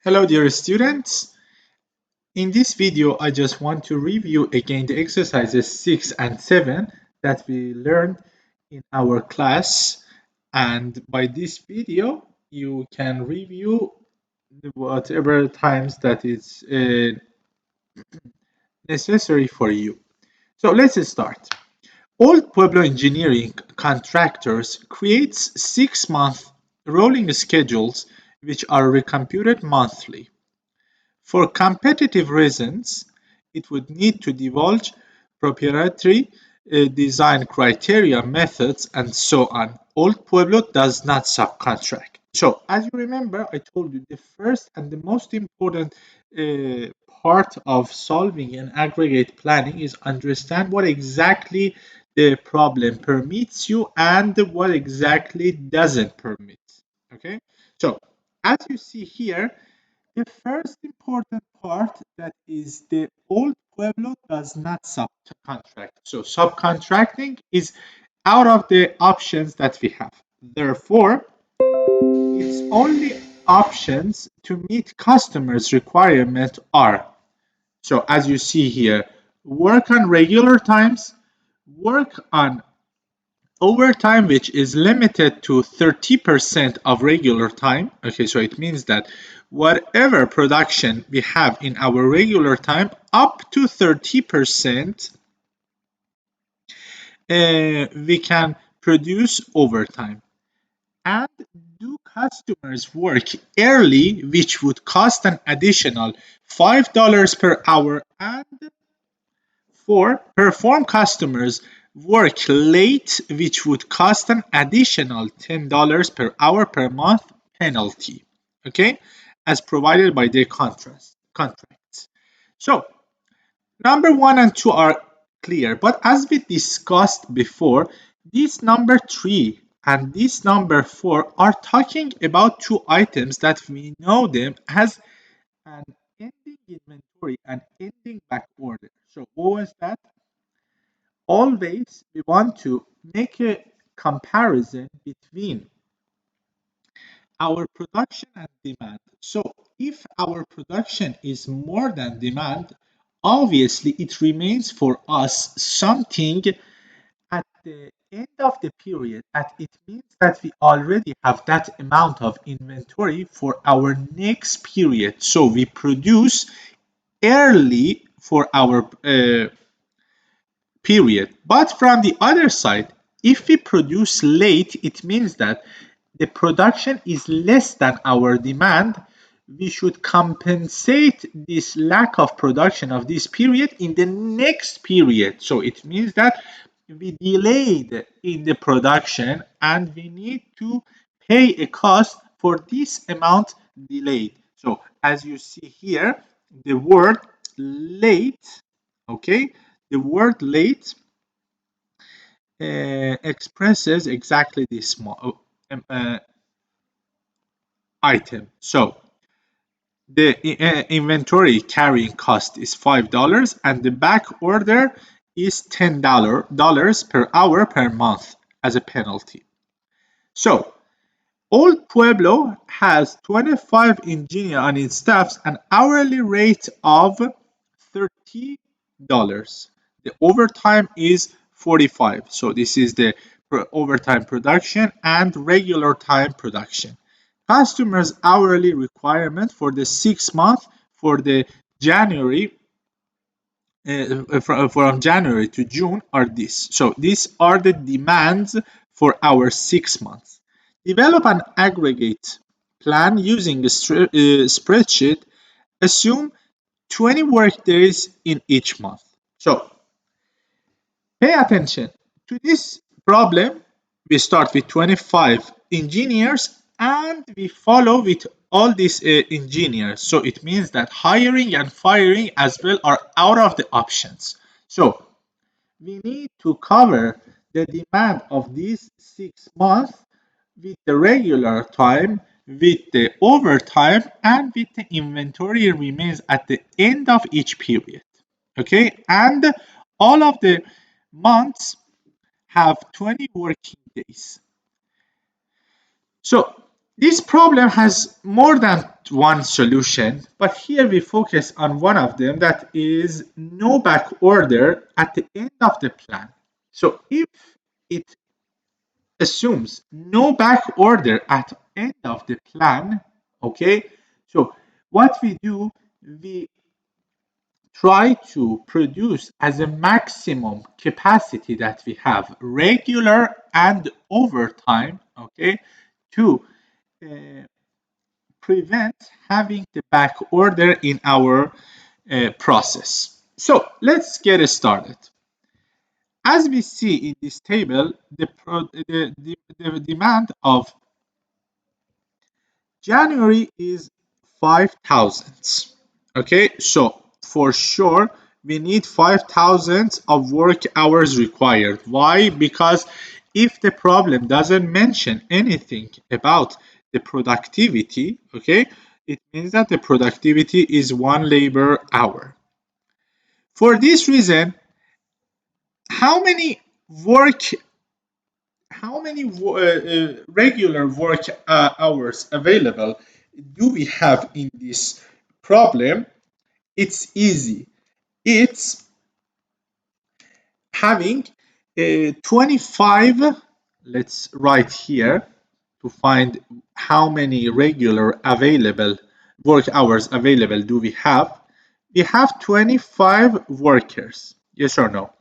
Hello dear students. In this video I just want to review again the exercises 6 and 7 that we learned in our class, and by this video you can review whatever times that is necessary for you. So let's start. Old Pueblo Engineering Contractors creates 6-month rolling schedules which are recomputed monthly. For competitive reasons, it would need to divulge proprietary design criteria, methods, and so on. Old Pueblo does not subcontract. So, as you remember, I told you the first and the most important uh, part of solving an aggregate planning is understand what exactly the problem permits you and what exactly doesn't permit. Okay, so as you see here, the first important part that is the old Pueblo does not subcontract. So subcontracting is out of the options that we have. Therefore, its only options to meet customers' requirement are, so as you see here, work on regular times, work on overtime, which is limited to 30% of regular time. Okay, so it means that whatever production we have in our regular time, up to 30%, we can produce overtime. And do customers work early, which would cost an additional $5 per hour, and 4. Perform customers work late, which would cost an additional $10 per hour per month penalty, okay, as provided by their contracts. So, number 1 and 2 are clear, but as we discussed before, this number 3 and this number 4 are talking about two items that we know them as an ending inventory and ending back order. So, what was that? Always we want to make a comparison between our production and demand. So if our production is more than demand, obviously it remains for us something at the end of the period, and it means that we already have that amount of inventory for our next period. So we produce early for our period. But from the other side, if we produce late, it means that the production is less than our demand. We should compensate this lack of production of this period in the next period. So it means that we delayed in the production and we need to pay a cost for this amount delayed. So as you see here, the word late, okay, the word late expresses exactly this item. So the inventory carrying cost is $5 and the back order is $10 per hour per month as a penalty. So Old Pueblo has 25 engineers on its staff, an hourly rate of $30. The overtime is 45. So this is the overtime production and regular time production. Customers' hourly requirement for the 6 month for the January from January to June are this. So these are the demands for our 6 months. Develop an aggregate plan using a spreadsheet. Assume 20 work days in each month. So pay attention to this problem. We start with 25 engineers and we follow with all these engineers. So it means that hiring and firing as well are out of the options. So we need to cover the demand of these 6 months with the regular time, with the overtime, and with the inventory remains at the end of each period. Okay, and all of the months have 20 working days. So This problem has more than one solution, but here we focus on one of them, that is no back order at the end of the plan. So if it assumes no back order at end of the plan, okay, so what we do, we try to produce as a maximum capacity that we have, regular and overtime, okay, to uh, prevent having the back order in our process. So let's get started. As we see in this table, the demand of January is 5,000. Okay, so for sure we need 5,000 of work hours required. Why? Because if the problem doesn't mention anything about the productivity, okay, it means that the productivity is one labor hour. For this reason, how many work regular work hours available do we have in this problem? It's easy. It's having 25. Let's write here to find how many regular available work hours available do we have. We have 25 workers. Yes or no?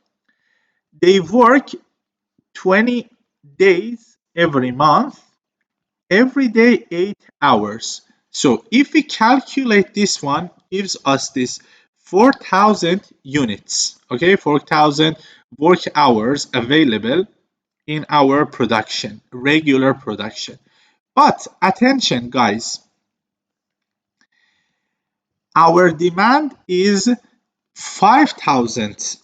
They work 20 days every month, every day 8 hours. So if we calculate this one, gives us this 4,000 units, okay, 4,000 work hours available in our production, regular production. But attention guys, our demand is 5,000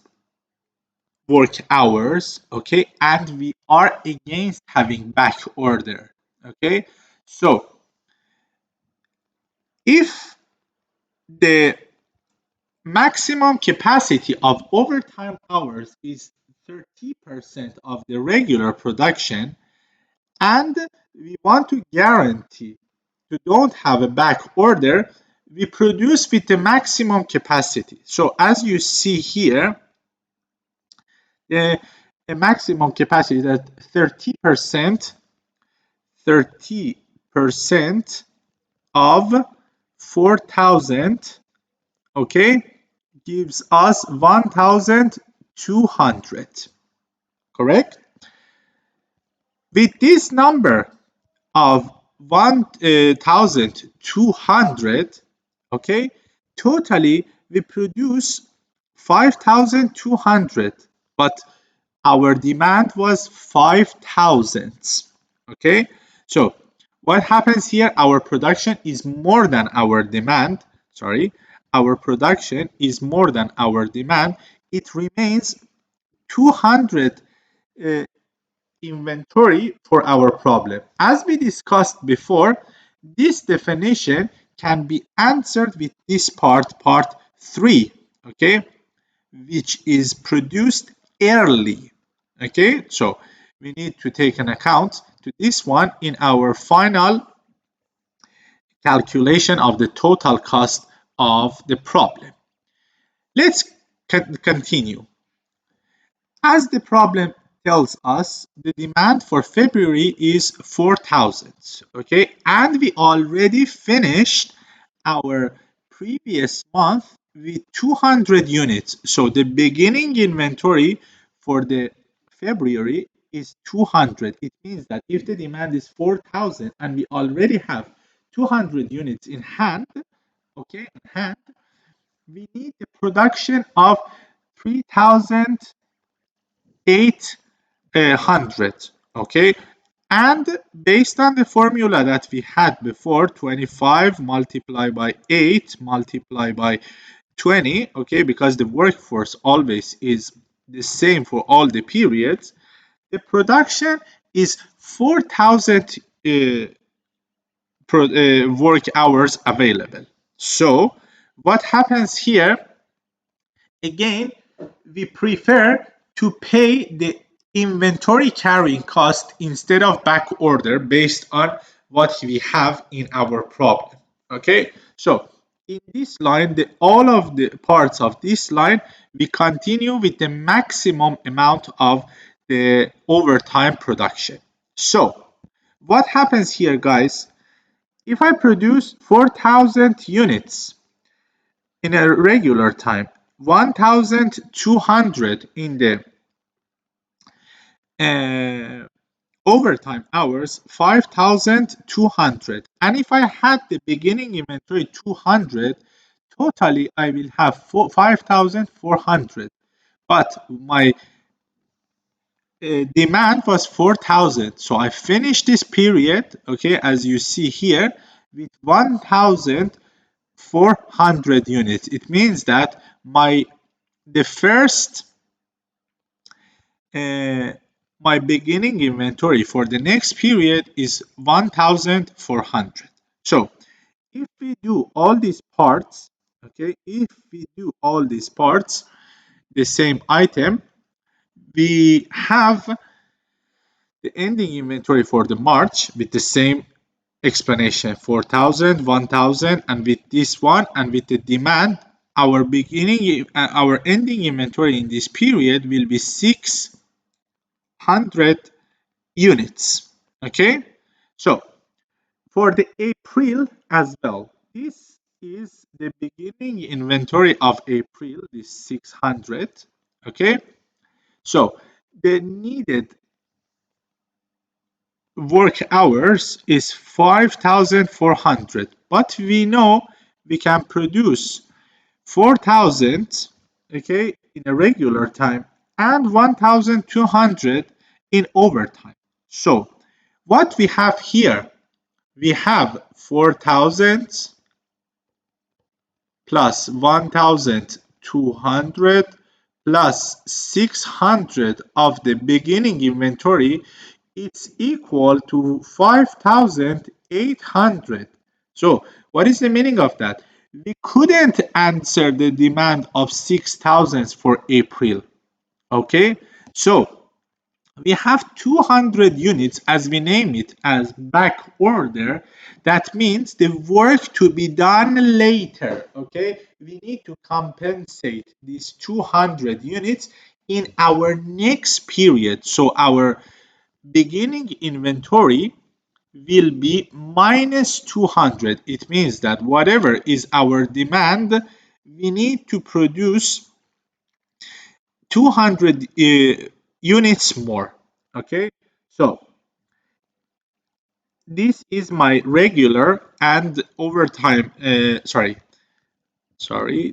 work hours, okay, and we are against having back order, okay. So if the maximum capacity of overtime hours is 30% of the regular production, and we want to guarantee to don't have a back order, we produce with the maximum capacity. So as you see here, the maximum capacity is at 30% of 4,000, okay, gives us 1,200, correct? With this number of 1,200, okay, totally we produce 5,200, but our demand was 5,000, okay. So what happens here, our production is more than our demand, sorry, our production is more than our demand. It remains 200 uh, inventory for our problem. As we discussed before, this definition can be answered with this part 3, okay, which is produced early, okay. So we need to take an account to this one in our final calculation of the total cost of the problem. Let's continue. As the problem tells us, the demand for February is 4,000, okay? And we already finished our previous month with 200 units. So the beginning inventory for the February is 200. It means that if the demand is 4,000 and we already have 200 units in hand, okay, in hand, we need the production of 3,800, okay. And based on the formula that we had before, 25 multiplied by 8 multiplied by 20, okay, because the workforce always is the same for all the periods, the production is 4,000 work hours available. So what happens here, again, we prefer to pay the inventory carrying cost instead of back order based on what we have in our problem. Okay, so in this line, all of the parts of this line, we continue with the maximum amount of the overtime production. So what happens here, guys? If I produce 4,000 units in a regular time, 1,200 in the uh, overtime hours, 5,200. And if I had the beginning inventory 200, totally I will have 5,400. But my demand was 4,000. So I finished this period, okay, as you see here, with 1,400 units. It means that the first uh, my beginning inventory for the next period is 1,400. So if we do all these parts, okay, if we do all these parts, the same item, we have the ending inventory for the March with the same explanation, 4,000, 1,000, and with this one, and with the demand, our ending inventory in this period will be 600 units. Okay, so for the April as well, this is the beginning inventory of April, this 600. Okay, so the needed work hours is 5,400, but we know we can produce 4,000, okay, in a regular time and 1,200 in overtime. So what we have here, we have 4,000 plus 1,200 plus 600 of the beginning inventory, it's equal to 5,800. So what is the meaning of that? We couldn't answer the demand of 6,000 for April. Okay, so we have 200 units, as we name it, as back order. That means the work to be done later. Okay, we need to compensate these 200 units in our next period. So our beginning inventory will be minus 200. It means that whatever is our demand, we need to produce 200 units more. Okay, so this is my regular and overtime.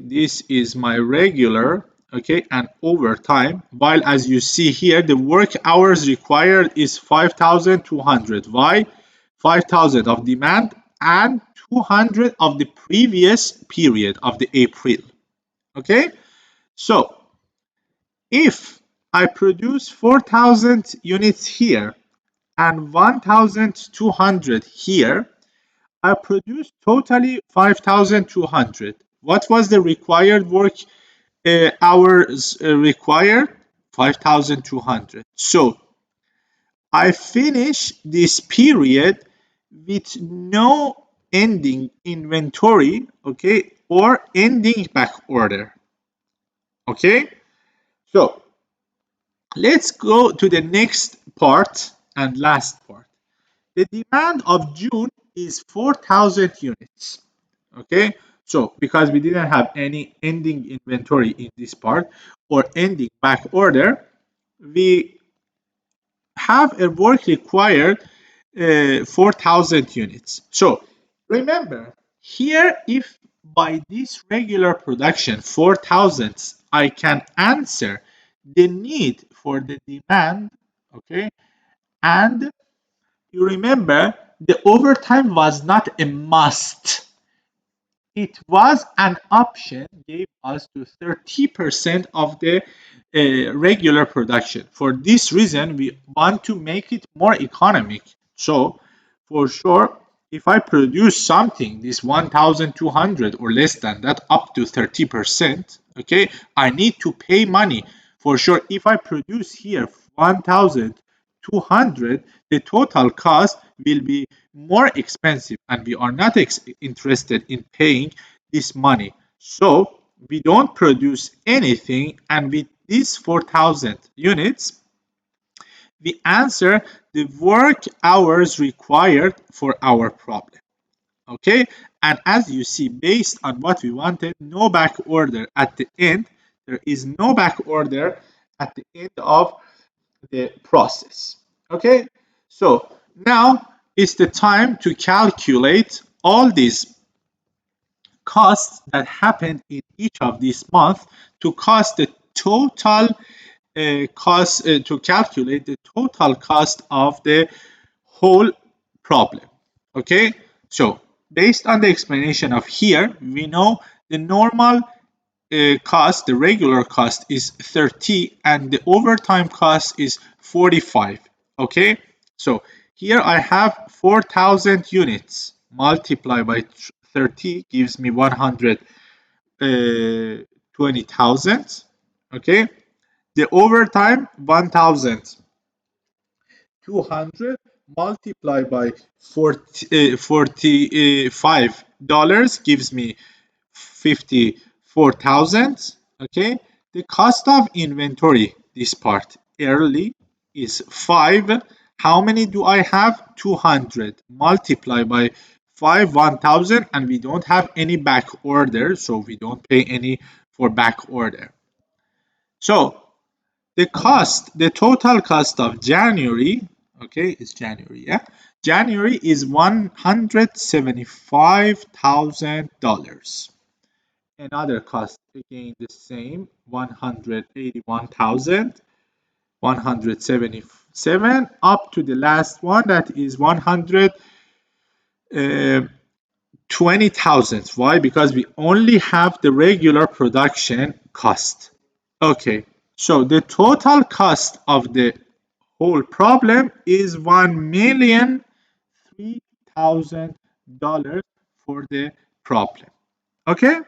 This is my regular, okay, and overtime. While as you see here, the work hours required is 5,200. Why? 5,000 of demand and 200 of the previous period of the April. Okay, so if I produce 4,000 units here and 1,200 here, I produced totally 5,200. What was the required work hours required? 5,200. So I finish this period with no ending inventory, okay, or ending back order. Okay, so let's go to the next part and last part. The demand of June is 4,000 units. Okay, so because we didn't have any ending inventory in this part or ending back order, we have a work required 4,000 units. So remember here, if by this regular production 4,000 I can answer the need for the demand, okay, and you remember the overtime was not a must. It was an option, gave us to 30% of the regular production. For this reason, we want to make it more economic. So for sure, if I produce something, this 1,200 or less than that, up to 30%, okay, I need to pay money. For sure, if I produce here 1,200 200, the total cost will be more expensive and we are not interested in paying this money. So we don't produce anything, and with these 4,000 units, we answer the work hours required for our problem. Okay, and as you see, based on what we wanted, no back order at the end. There is no back order at the end of the process. Okay, so now it's the time to calculate all these costs that happened in each of these months to cost the total cost to calculate the total cost of the whole problem. Okay, so based on the explanation of here, we know the normal cost, the regular cost is 30 and the overtime cost is 45. Okay, so here I have 4,000 units multiplied by 30 gives me 120,000. Okay, the overtime 1,200 multiplied by 45 dollars gives me 54,000. Okay, the cost of inventory, this part early, is 5. How many do I have? 200 multiplied by 5, 1,000, and we don't have any back order, so we don't pay any for back order. So the total cost of January, okay, it's January, yeah. January is $175,000. Another cost, again the same, 181,000, 177, up to the last one that is 120,000. Why? Because we only have the regular production cost. Okay, so the total cost of the whole problem is $1,003,000 for the problem. Okay,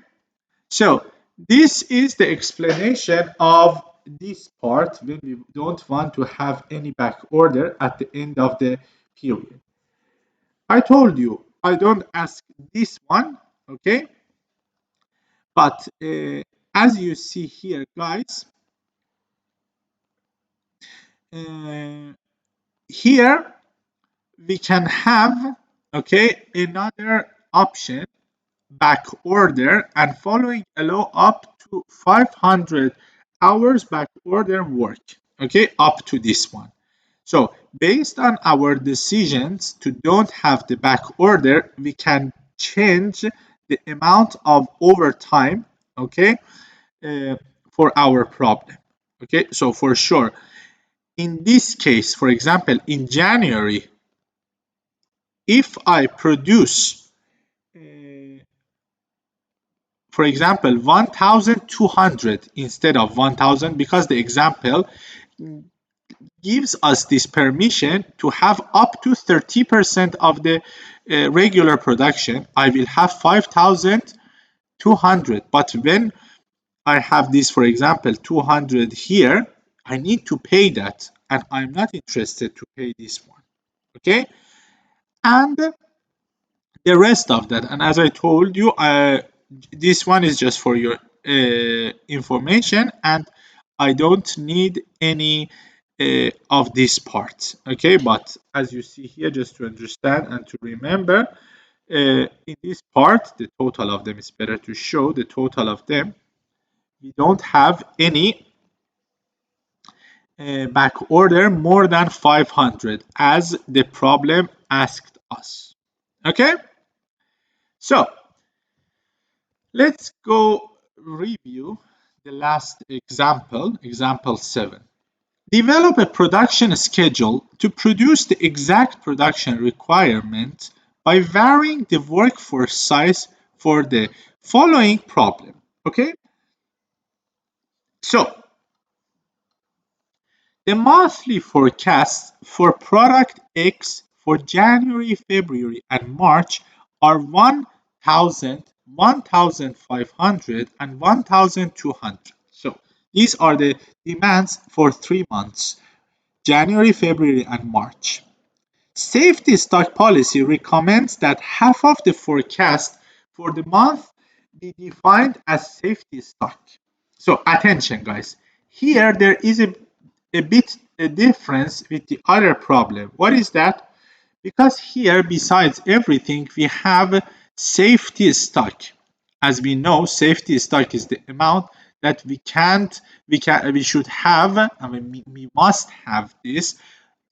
so this is the explanation of this part when we don't want to have any back order at the end of the period. I told you I don't ask this one, okay? But as you see here, guys, uh, here we can have, okay, another option, back order, and following allow up to 500 hours back order work, okay, up to this one. So based on our decisions to don't have the back order, we can change the amount of overtime, okay, for our problem. Okay, so for sure, in this case, for example, in January, if I produce, for example, 1,200 instead of 1,000, because the example gives us this permission to have up to 30% of the regular production, I will have 5,200. But when I have this, for example, 200 here, I need to pay that, and I'm not interested to pay this one. Okay, and the rest of that, and as I told you, this one is just for your information, and I don't need any of these parts. Okay, but as you see here, just to understand and to remember, in this part, the total of them is better to show the total of them. We don't have any back order more than 500 as the problem asked us. Okay, so let's go review the last example, example 7. Develop a production schedule to produce the exact production requirement by varying the workforce size for the following problem. Okay, so the monthly forecasts for product X for January, February, and March are 1,000, 1,500, and 1,200. So these are the demands for 3 months. January, February, and March. Safety stock policy recommends that half of the forecast for the month be defined as safety stock. So attention guys, here there is a bit a difference with the other problem. What is that? Because here besides everything we have safety stock. As we know, safety stock is the amount that we should have, I mean we must have this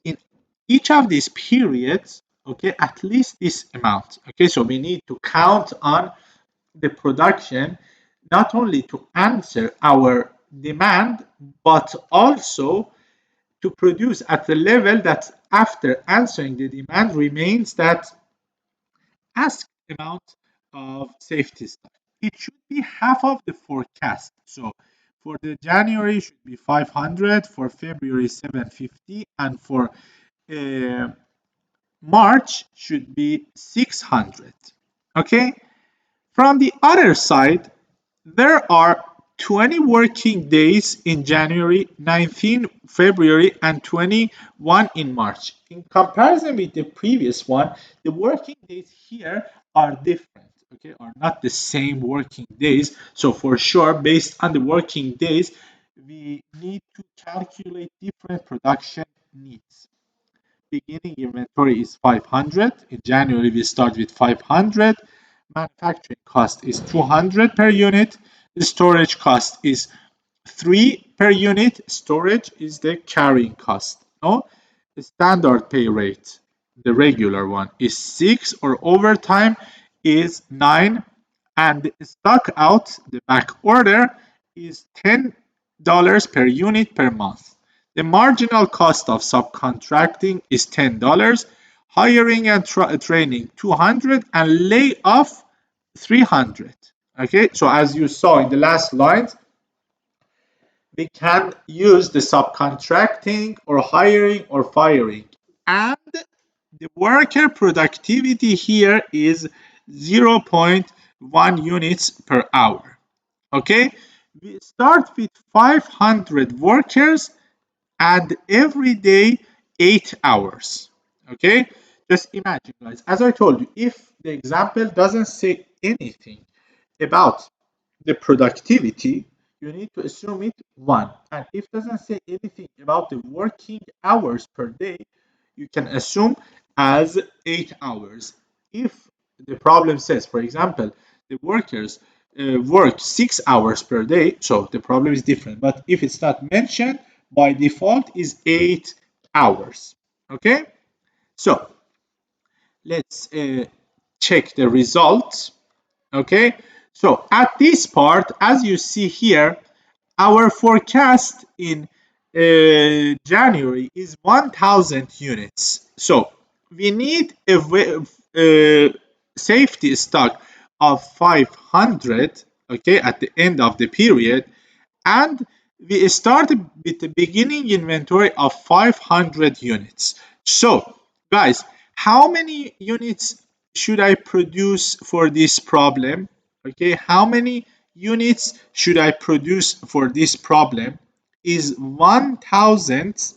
in each of these periods, okay, at least this amount. Okay, so we need to count on the production not only to answer our demand, but also to produce at the level that after answering the demand remains that asked amount of safety stock. It should be half of the forecast. So for the January should be 500, for February 750, and for uh, March should be 600. Okay. From the other side, there are 20 working days in January, 19 February, and 21 in March. In comparison with the previous one, the working days here are different, okay, are not the same working days. So for sure, based on the working days, we need to calculate different production needs. Beginning inventory is 500. In January, we start with 500. Manufacturing cost is 200 per unit. The storage cost is 3 per unit. Storage is the carrying cost. No, the standard pay rate, the regular one, is 6, or overtime is 9, and the stock out, the back order, is $10 per unit per month. The marginal cost of subcontracting is $10, hiring and training 200, and layoff 300. Okay, so as you saw in the last lines, we can use the subcontracting or hiring or firing. And the worker productivity here is 0.1 units per hour. Okay, we start with 500 workers and every day 8 hours. Okay, just imagine guys, as I told you, if the example doesn't say anything about the productivity, you need to assume it 1. And if it doesn't say anything about the working hours per day, you can assume as 8 hours. If the problem says, for example, the workers work 6 hours per day, so the problem is different. But if it's not mentioned, by default is 8 hours. Okay, so let's check the results. Okay, so at this part, as you see here, our forecast in January is 1000 units. So we need a safety stock of 500, okay, at the end of the period, and we started with the beginning inventory of 500 units. So guys, how many units should I produce for this problem? Okay, how many units should I produce for this problem? Is 1000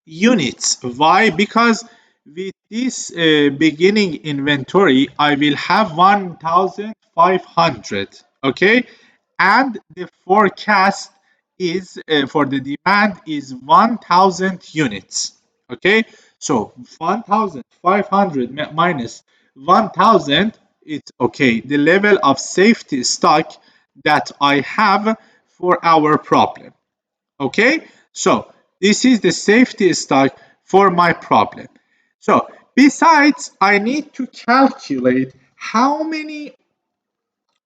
units. Why? Because with this beginning inventory, I will have 1500. Okay, and the forecast is for the demand is 1000 units. Okay, so 1500 minus 1000, it's okay, the level of safety stock that I have for our problem. Okay, so this is the safety stock for my problem. So besides, I need to calculate how many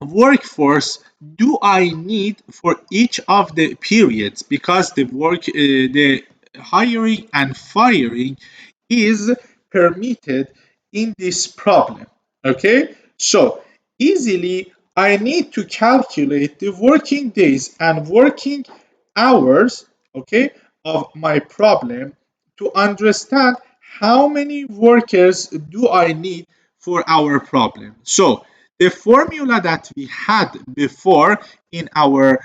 workforce do I need for each of the periods, because the hiring and firing is permitted in this problem. Okay, so easily I need to calculate the working days and working hours, okay, of my problem to understand how many workers do I need for our problem. So the formula that we had before in our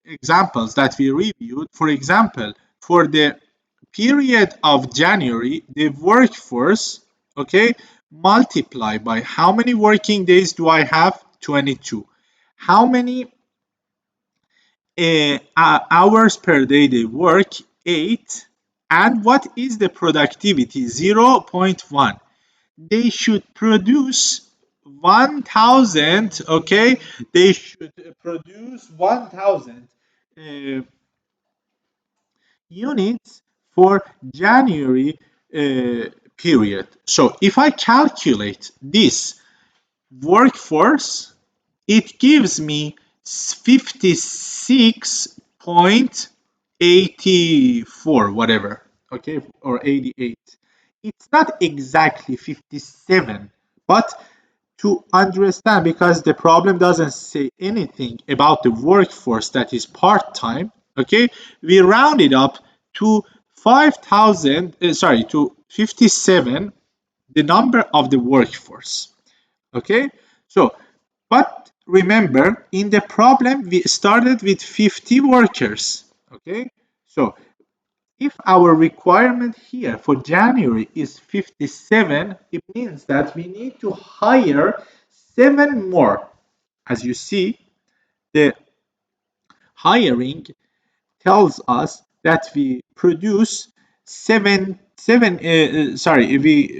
examples that we reviewed, for example, for the period of January, the workforce, okay, multiply by how many working days do I have? 22. How many hours per day they work? 8. And what is the productivity? 0.1. They should produce 1000, okay, they should produce 1000 uh, units for January period. So if I calculate this workforce, it gives me 56.84, whatever, okay, or 88. It's not exactly 57, but to understand, because the problem doesn't say anything about the workforce that is part-time, okay, we round it up to 5000, to 57, the number of the workforce, okay. So but remember, in the problem we started with 50 workers, okay. So if our requirement here for January is 57, it means that we need to hire 7 more. As you see, the hiring tells us that we produce we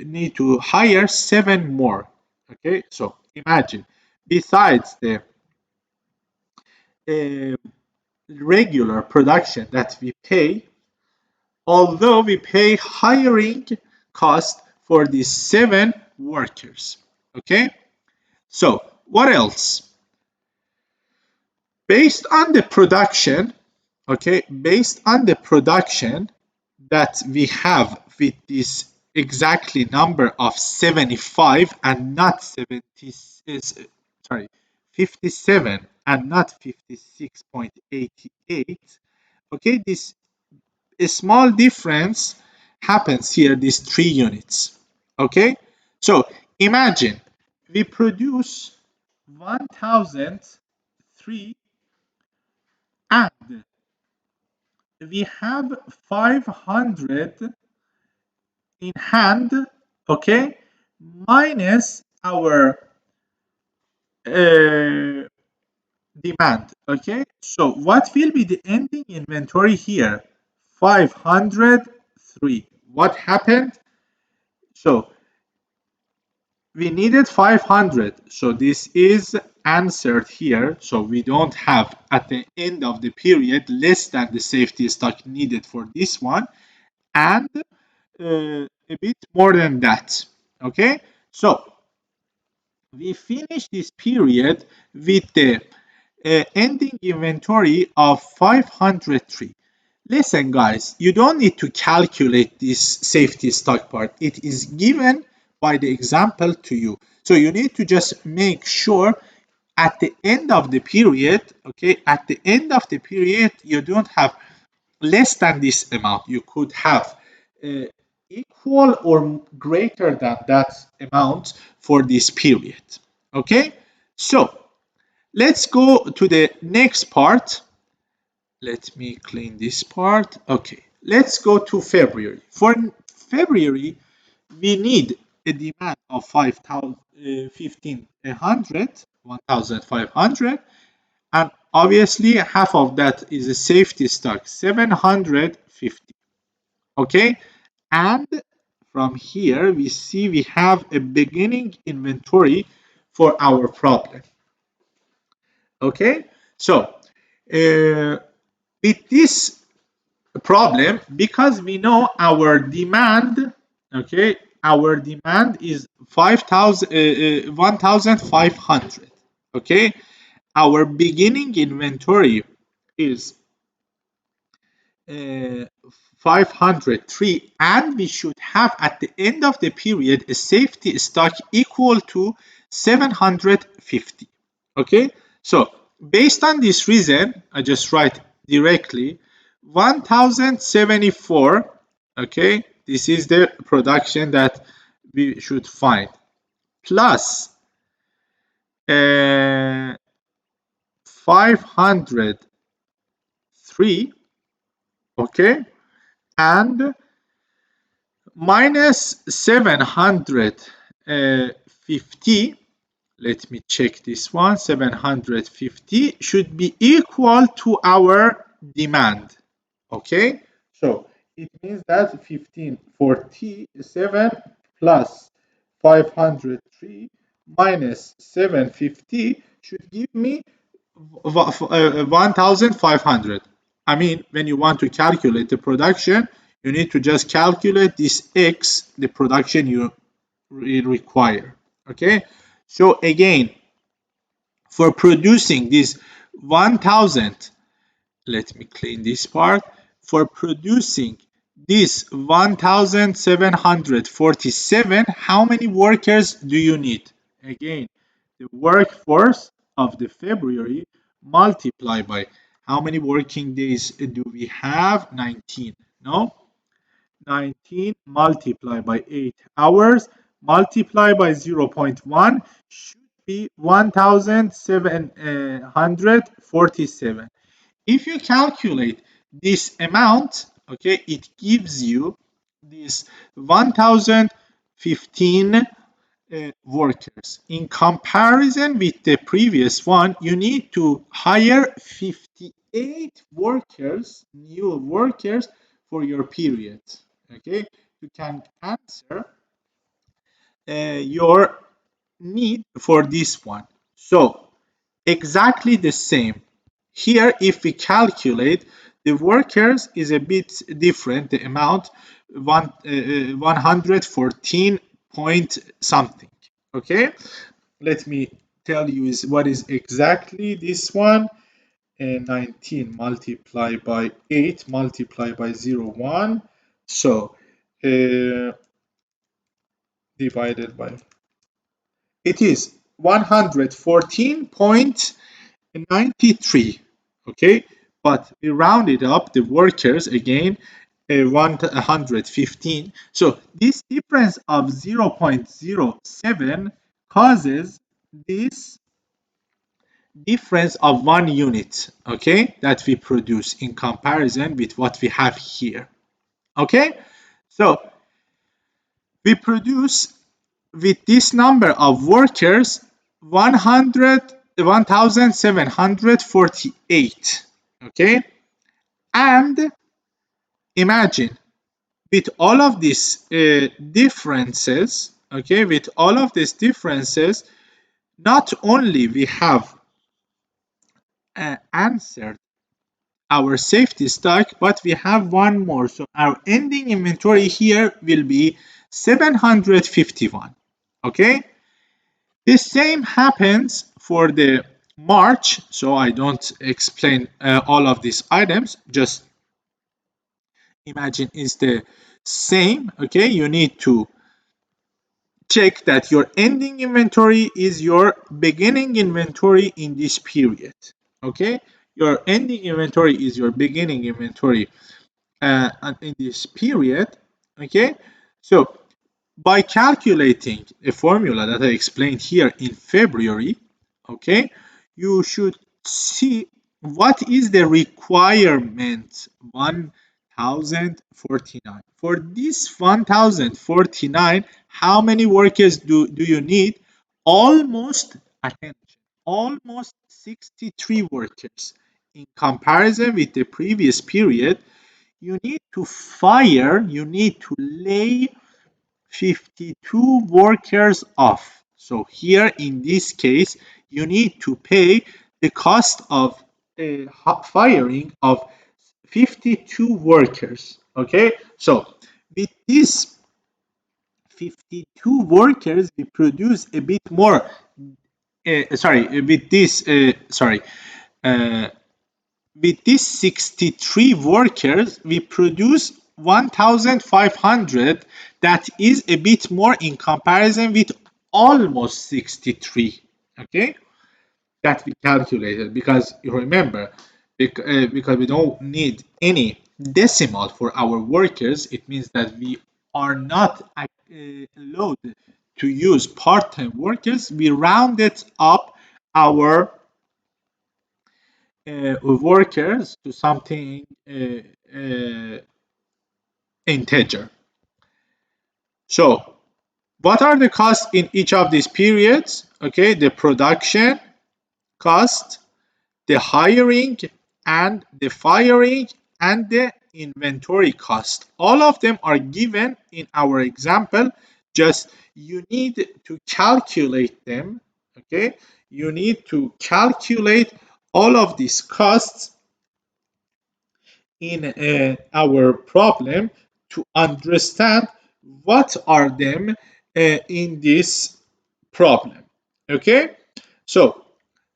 need to hire 7 more. Okay, so imagine, besides the uh, regular production that we pay, although we pay hiring cost for these 7 workers. Okay, so what else? Based on the production, okay, based on the production that we have with this exactly number of 75 and not 57 and not 56.88, okay, this a small difference happens here, these 3 units, okay. So imagine we produce 1003 and we have 500 in hand, okay, minus our demand, okay. So what will be the ending inventory here? 503. What happened? So we needed 500, so this is answered here. So we don't have at the end of the period less than the safety stock needed for this one, and a bit more than that, okay. So we finish this period with the ending inventory of 503. Listen guys, you don't need to calculate this safety stock part. It is given by the example to you. So you need to just make sure at the end of the period, okay, at the end of the period, you don't have less than this amount. You could have equal or greater than that amount for this period, okay. So let's go to the next part. Let me clean this part. Okay, let's go to February. For February, we need a demand of 1,500, and obviously half of that is a safety stock, 750. Okay, and from here we see we have a beginning inventory for our problem. Okay, so with this problem, because we know our demand, okay, our demand is 1,500, okay, our beginning inventory is 503, and we should have at the end of the period a safety stock equal to 750, okay. So based on this reason, I just write directly 1074, okay, this is the production that we should find, plus 500 okay, and minus 750, let me check this one, 750 should be equal to our demand, okay? So it means that 1547 plus 503 minus 750 should give me 1500. I mean, when you want to calculate the production, you need to just calculate this X, the production you require. Okay, so again, for producing this 1000, let me clean this part. For producing this 1747, how many workers do you need? Again, the workforce of the February multiplied by how many working days do we have? 19. No? 19 multiplied by 8 hours multiplied by 0.1 should be 1747. If you calculate this amount, okay, it gives you this 1015 workers. In comparison with the previous one, you need to hire 58 workers, new workers for your period. Okay, you can answer your need for this one. So exactly the same. Here, if we calculate, the workers is a bit different, the amount 114 point something. Okay, let me tell you is what is exactly this one. 19 multiplied by 8 multiplied by 0.1. So divided by, it is 114.93. Okay, but we rounded up the workers again 115. So this difference of 0.07 causes this difference of 1 unit, okay, that we produce in comparison with what we have here. Okay, so we produce with this number of workers 1748. Okay, and imagine with all of these differences, okay, with all of these differences, not only we have answered our safety stock, but we have one more. So our ending inventory here will be 751. Okay, the same happens for the March, so I don't explain all of these items, just imagine it's the same. Okay, you need to check that your ending inventory is your beginning inventory in this period. Okay, your ending inventory is your beginning inventory in this period. Okay, so by calculating a formula that I explained here in February, okay, you should see what is the requirement 1049. For this 1049, how many workers do you need? Almost, attention, almost 63 workers. In comparison with the previous period, you need to fire, you need to lay 52 workers off. So here in this case, you need to pay the cost of firing of 52 workers. Okay, so with these 52 workers, we produce a bit more. Sorry, with this, uh, with these 63 workers, we produce 1,500. That is a bit more in comparison with almost 63. Okay, that we calculated because you remember, because we don't need any decimal for our workers. It means that we are not allowed to use part-time workers. We rounded up our workers to something integer. So what are the costs in each of these periods? Okay, the production cost, the hiring and the firing, and the inventory cost. All of them are given in our example. Just you need to calculate them. Okay, you need to calculate all of these costs in our problem to understand what are them in this problem. Okay, so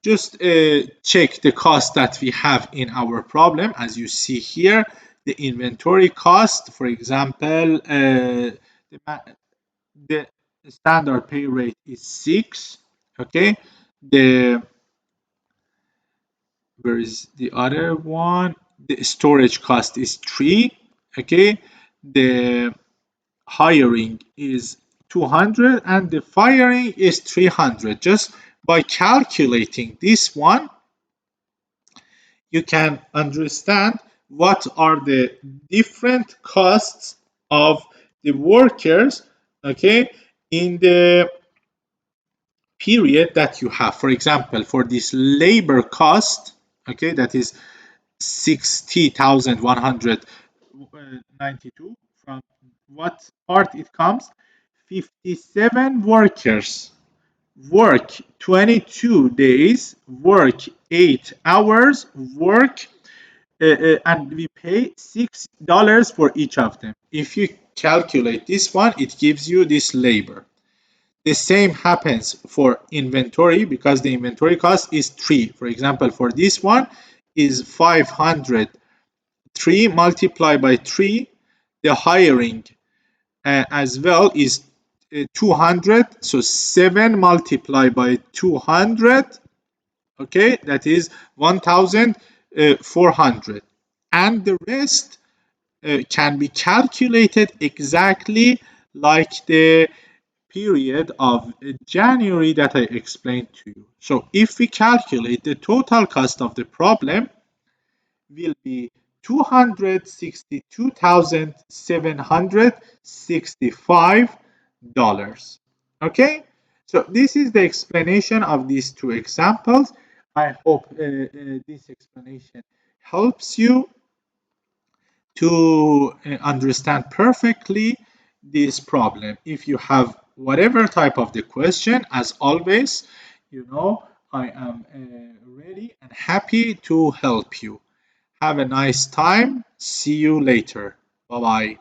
just check the cost that we have in our problem. As you see here, the inventory cost, for example, the standard pay rate is 6. Okay, the where is the other one? The storage cost is 3. Okay, the hiring is 200 and the firing is 300. Just by calculating this one, you can understand what are the different costs of the workers, okay, in the period that you have. For example, for this labor cost, okay, that is 60,192. From what part it comes? 57 workers work 22 days, work 8 hours, work and we pay $6 for each of them. If you calculate this one, it gives you this labor. The same happens for inventory because the inventory cost is 3. For example, for this one is 503 multiplied by 3. The hiring as well is 200. So 7 multiplied by 200. Okay, that is 1,400. And the rest can be calculated exactly like the period of January that I explained to you. So if we calculate the total cost of the problem, will be $262,765. Okay, so this is the explanation of these two examples. I hope this explanation helps you to understand perfectly this problem. If you have whatever type of the question, as always, I am ready and happy to help you. Have a nice time. See you later. Bye bye.